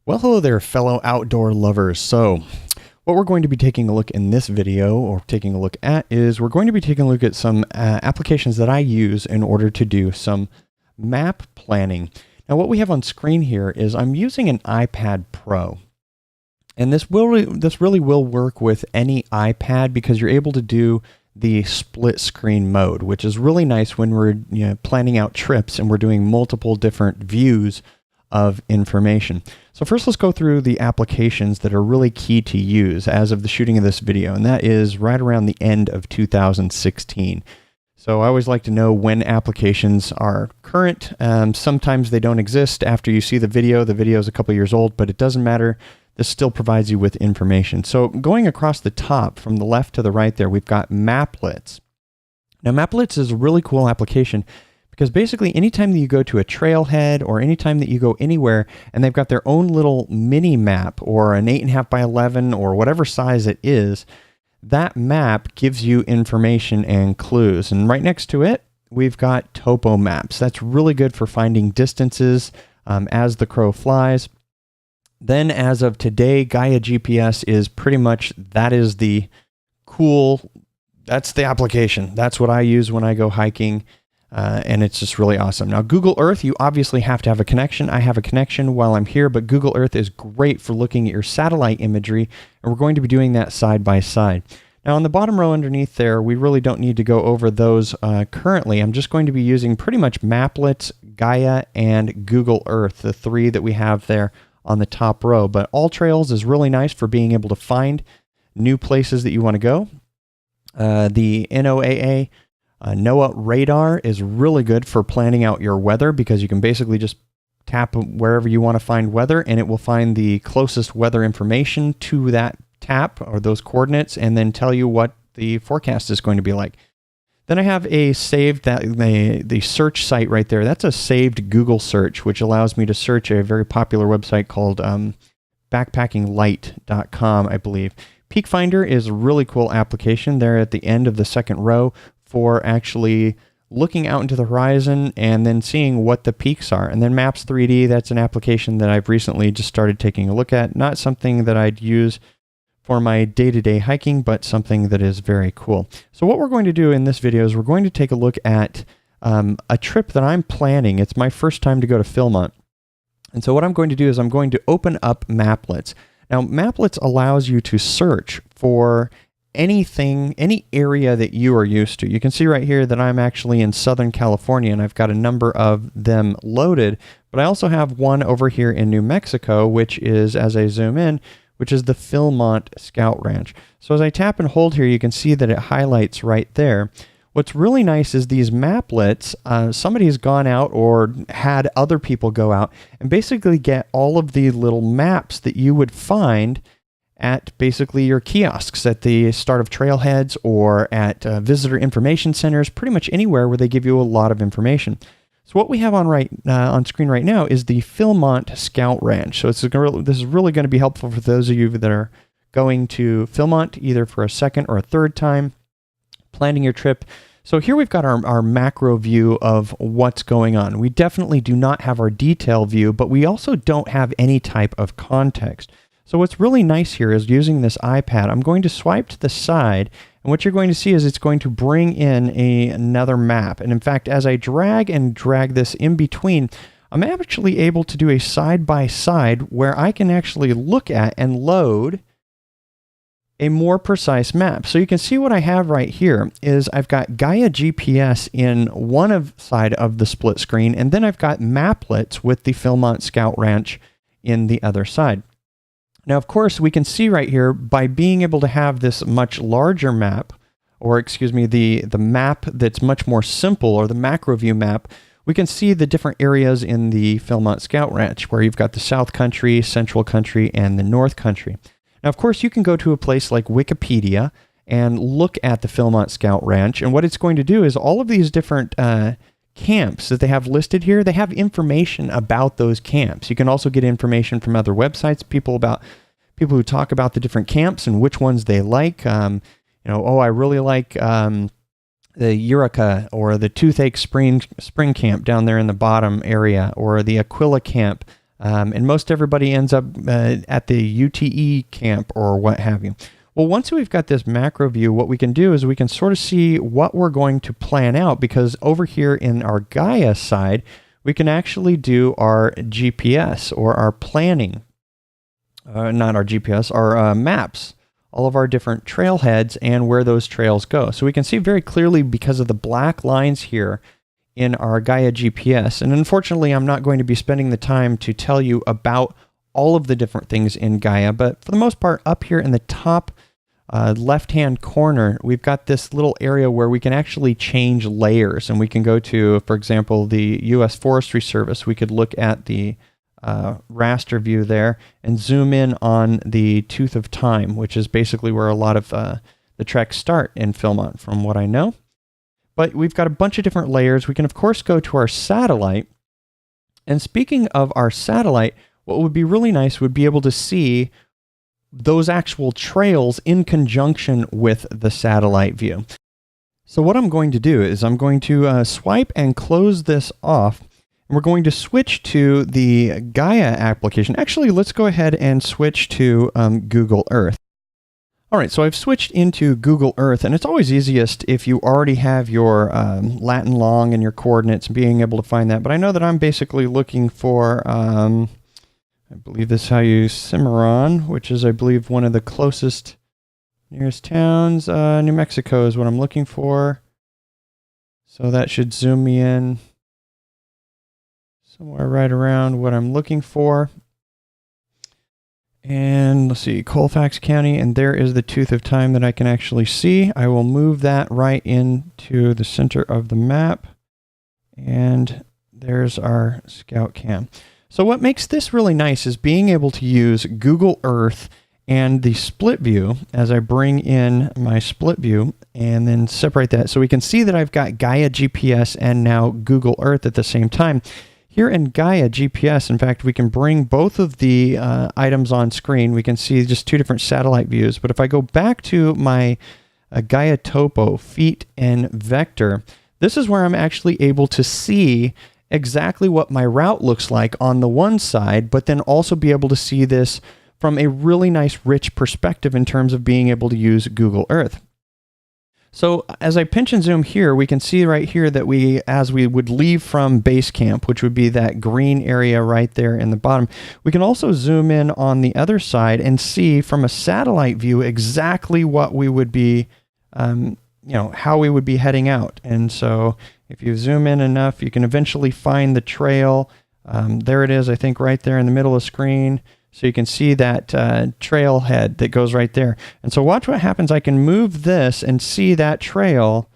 Well, hello there, fellow outdoor lovers. So, what we're going to be taking a look in this video, or taking a look at, is we're going to be taking a look at some applications that I use in order to do some map planning. Now, what we have on screen here is I'm using an iPad Pro. And this really will work with any iPad because you're able to do the split screen mode, which is really nice when we're planning out trips and we're doing multiple different views of information. So first, let's go through the applications that are really key to use as of the shooting of this video, and that is right around the end of 2016. So I always like to know when applications are current. Sometimes they don't exist after you see the video. The video is a couple years old, but it doesn't matter. This still provides you with information. So going across the top from the left to the right there, we've got Maplets. Now Maplets is a really cool application because basically anytime that you go to a trailhead or anytime that you go anywhere and they've got their own little mini map or an 8.5 by 11 or whatever size it is, that map gives you information and clues. And right next to it, we've got Topo Maps. That's really good for finding distances as the crow flies. Then as of today, Gaia GPS is pretty much, that's the application. That's what I use when I go hiking. And it's just really awesome. Now, Google Earth, you obviously have to have a connection. I have a connection while I'm here, but Google Earth is great for looking at your satellite imagery, and we're going to be doing that side by side. Now, on the bottom row underneath there, we really don't need to go over those currently. I'm just going to be using pretty much Maplets, Gaia, and Google Earth, the three that we have there on the top row. But All Trails is really nice for being able to find new places that you want to go. The NOAA NOAA Radar is really good for planning out your weather because you can basically just tap wherever you want to find weather and it will find the closest weather information to that tap or those coordinates and then tell you what the forecast is going to be like. Then I have a saved, the search site right there. That's a saved Google search, which allows me to search a very popular website called backpackinglight.com, I believe. Peak Finder is a really cool application there at the end of the second row for actually looking out into the horizon and then seeing what the peaks are. And then Maps 3D, that's an application that I've recently just started taking a look at. Not something that I'd use for my day-to-day hiking, but something that is very cool. So what we're going to do in this video is we're going to take a look at a trip that I'm planning. It's my first time to go to Philmont. And so what I'm going to do is I'm going to open up Maplets. Now, Maplets allows you to search for anything, any area that you are used to. You can see right here that I'm actually in Southern California and I've got a number of them loaded, but I also have one over here in New Mexico, which is, as I zoom in, which is the Philmont Scout Ranch. So as I tap and hold here, you can see that it highlights right there. What's really nice is these Maplets, somebody has gone out or had other people go out and basically get all of the little maps that you would find at basically your kiosks at the start of trailheads or at visitor information centers, pretty much anywhere where they give you a lot of information. So what we have on screen right now is the Philmont Scout Ranch. So this is really going to be helpful for those of you that are going to Philmont either for a second or a third time, planning your trip. So here we've got our macro view of what's going on. We definitely do not have our detail view, but we also don't have any type of context. So what's really nice here is using this iPad, I'm going to swipe to the side, and what you're going to see is it's going to bring in another map. And in fact, as I drag this in between, I'm actually able to do a side-by-side where I can actually look at and load a more precise map. So you can see what I have right here is I've got Gaia GPS in one side of the split screen, and then I've got Maplets with the Philmont Scout Ranch in the other side. Now, of course, we can see right here by being able to have this much larger map, or excuse me, the map that's much more simple, or the macro view map, we can see the different areas in the Philmont Scout Ranch, where you've got the South Country, Central Country, and the North Country. Now, of course, you can go to a place like Wikipedia and look at the Philmont Scout Ranch, and what it's going to do is all of these different camps that they have listed here, they have information about those camps. You can also get information from other websites, people who talk about the different camps and which ones they like. I really like the Eureka or the Toothache Spring Camp down there in the bottom area, or the Aquila Camp And most everybody ends up at the UTE camp or what have you. Well, once we've got this macro view, what we can do is we can sort of see what we're going to plan out, because over here in our Gaia side, we can actually do our GPS or our planning. Not our GPS, our maps, all of our different trailheads and where those trails go. So we can see very clearly because of the black lines here in our Gaia GPS. And unfortunately, I'm not going to be spending the time to tell you about all of the different things in Gaia, but for the most part, up here in the top left-hand corner, we've got this little area where we can actually change layers, and we can go to, for example, the U.S. Forestry Service. We could look at the raster view there and zoom in on the Tooth of Time, which is basically where a lot of the treks start in Philmont, from what I know. But we've got a bunch of different layers. We can, of course, go to our satellite. And speaking of our satellite, what would be really nice would be able to see those actual trails in conjunction with the satellite view. So what I'm going to do is I'm going to swipe and close this off. And we're going to switch to the Gaia application. Actually, let's go ahead and switch to Google Earth. All right, so I've switched into Google Earth, and it's always easiest if you already have your Latin long and your coordinates, being able to find that. But I know that I'm basically looking for, I believe this is how you Cimarron, which is, I believe, one of the closest nearest towns. New Mexico is what I'm looking for. So that should zoom me in somewhere right around what I'm looking for. And let's see, Colfax County, and there is the Tooth of Time that I can actually see. I will move that right into the center of the map. And there's our scout cam. So what makes this really nice is being able to use Google Earth and the split view as I bring in my split view and then separate that. So we can see that I've got Gaia GPS and now Google Earth at the same time. Here in Gaia GPS, in fact, we can bring both of the items on screen. We can see just two different satellite views. But if I go back to my Gaia Topo, feet, and vector, this is where I'm actually able to see exactly what my route looks like on the one side, but then also be able to see this from a really nice, rich perspective in terms of being able to use Google Earth. So as I pinch and zoom here, we can see right here that as we would leave from base camp, which would be that green area right there in the bottom, we can also zoom in on the other side and see from a satellite view exactly what we would be, how we would be heading out. And so if you zoom in enough, you can eventually find the trail. There it is, I think, right there in the middle of the screen. So you can see that trailhead that goes right there. And so watch what happens. I can move this and see that trail,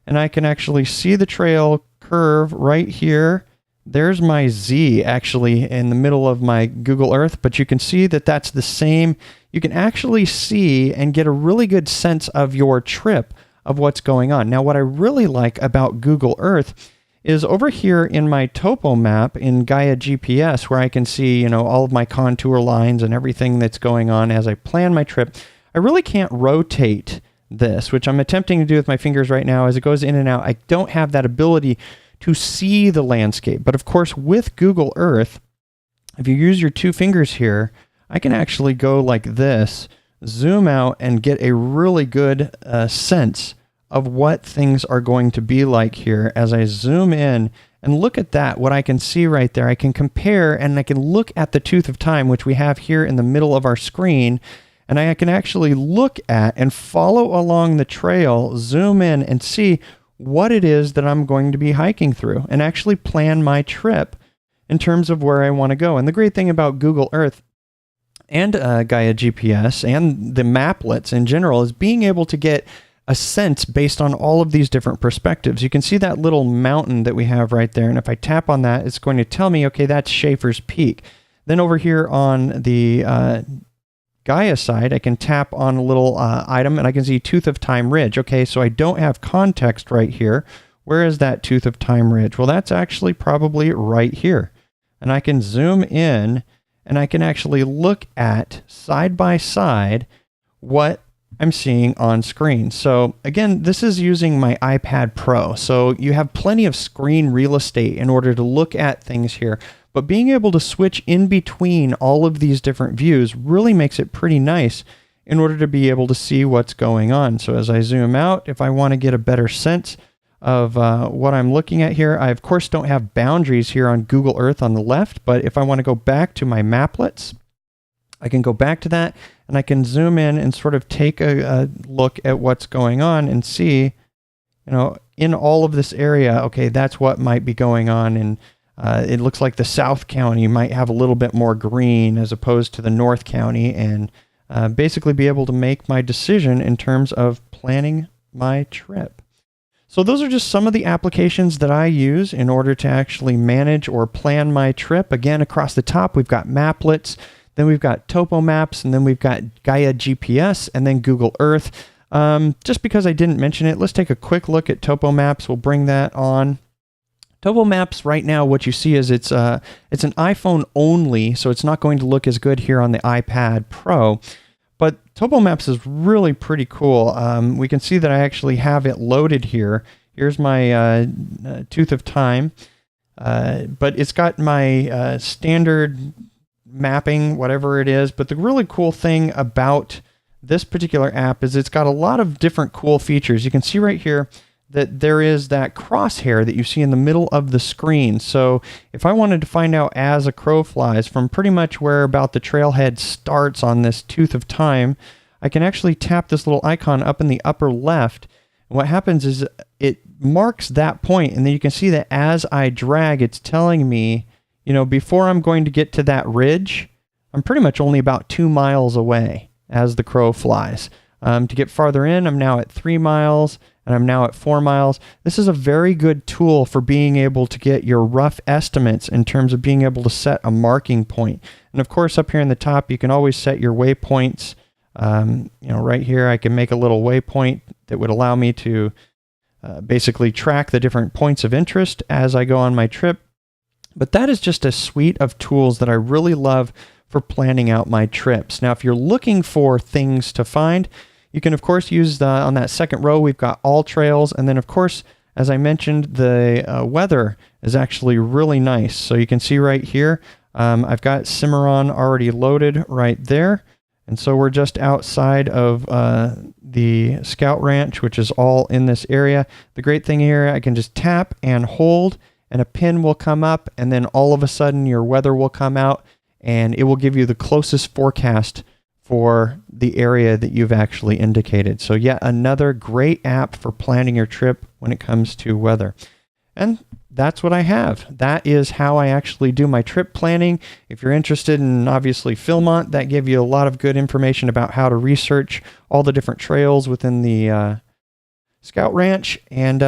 and I can actually see the trail curve right here. There's my Z actually in the middle of my Google Earth, but you can see that that's the same. You can actually see and get a really good sense of your trip of what's going on. Now, what I really like about Google Earth is over here in my Topo Map in Gaia GPS, where I can see, all of my contour lines and everything that's going on as I plan my trip. I really can't rotate this, which I'm attempting to do with my fingers right now. As it goes in and out, I don't have that ability to see the landscape. But of course, with Google Earth, if you use your two fingers here, I can actually go like this, zoom out, and get a really good sense of what things are going to be like here. As I zoom in and look at that, what I can see right there, I can compare and I can look at the Tooth of Time, which we have here in the middle of our screen, and I can actually look at and follow along the trail, zoom in and see what it is that I'm going to be hiking through and actually plan my trip in terms of where I want to go. And the great thing about Google Earth and Gaia GPS and the maplets in general is being able to get a sense based on all of these different perspectives. You can see that little mountain that we have right there. And if I tap on that, it's going to tell me, okay, that's Schaefer's Peak. Then over here on the Gaia side, I can tap on a little item and I can see Tooth of Time Ridge. Okay, so I don't have context right here. Where is that Tooth of Time Ridge? Well, that's actually probably right here. And I can zoom in and I can actually look at side by side what I'm seeing on screen. So again, this is using my iPad Pro. So you have plenty of screen real estate in order to look at things here. but being able to switch in between all of these different views really makes it pretty nice in order to be able to see what's going on. So as I zoom out, if I want to get a better sense of what I'm looking at here, I of course don't have boundaries here on Google Earth on the left, but if I want to go back to my maplets, I can go back to that and I can zoom in and sort of take a look at what's going on and see, in all of this area, okay, that's what might be going on. And it looks like the South County might have a little bit more green as opposed to the North County, and basically be able to make my decision in terms of planning my trip. So those are just some of the applications that I use in order to actually manage or plan my trip. Again, across the top, we've got Maplets, then we've got Topo Maps, and then we've got Gaia GPS, and then Google Earth. Just because I didn't mention it, let's take a quick look at Topo Maps. We'll bring that on. Topo Maps right now, what you see is it's an iPhone only, so it's not going to look as good here on the iPad Pro. But Topo Maps is really pretty cool. We can see that I actually have it loaded here. Here's my Tooth of Time, but it's got my standard mapping, whatever it is. But the really cool thing about this particular app is it's got a lot of different cool features. You can see right here that there is that crosshair that you see in the middle of the screen. So if I wanted to find out as a crow flies from pretty much where about the trailhead starts on this Tooth of Time, I can actually tap this little icon up in the upper left. And what happens is it marks that point, and then you can see that as I drag, it's telling me, before I'm going to get to that ridge, I'm pretty much only about 2 miles away as the crow flies. To get farther in, I'm now at 3 miles, and I'm now at 4 miles. This is a very good tool for being able to get your rough estimates in terms of being able to set a marking point. And of course, up here in the top, you can always set your waypoints. Right here, I can make a little waypoint that would allow me to basically track the different points of interest as I go on my trip. But that is just a suite of tools that I really love for planning out my trips. Now, if you're looking for things to find, you can, of course, use on that second row, we've got all trails. And then, of course, as I mentioned, the weather is actually really nice. So you can see right here, I've got Cimarron already loaded right there. And so we're just outside of the Scout Ranch, which is all in this area. The great thing here, I can just tap and hold, and a pin will come up, and then all of a sudden your weather will come out, and it will give you the closest forecast for the area that you've actually indicated. So yet another great app for planning your trip when it comes to weather. And that's what I have. That is how I actually do my trip planning. If you're interested in, obviously, Philmont, that gave you a lot of good information about how to research all the different trails within the Scout Ranch. And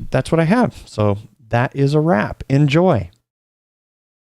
that's what I have. So that is a wrap. Enjoy.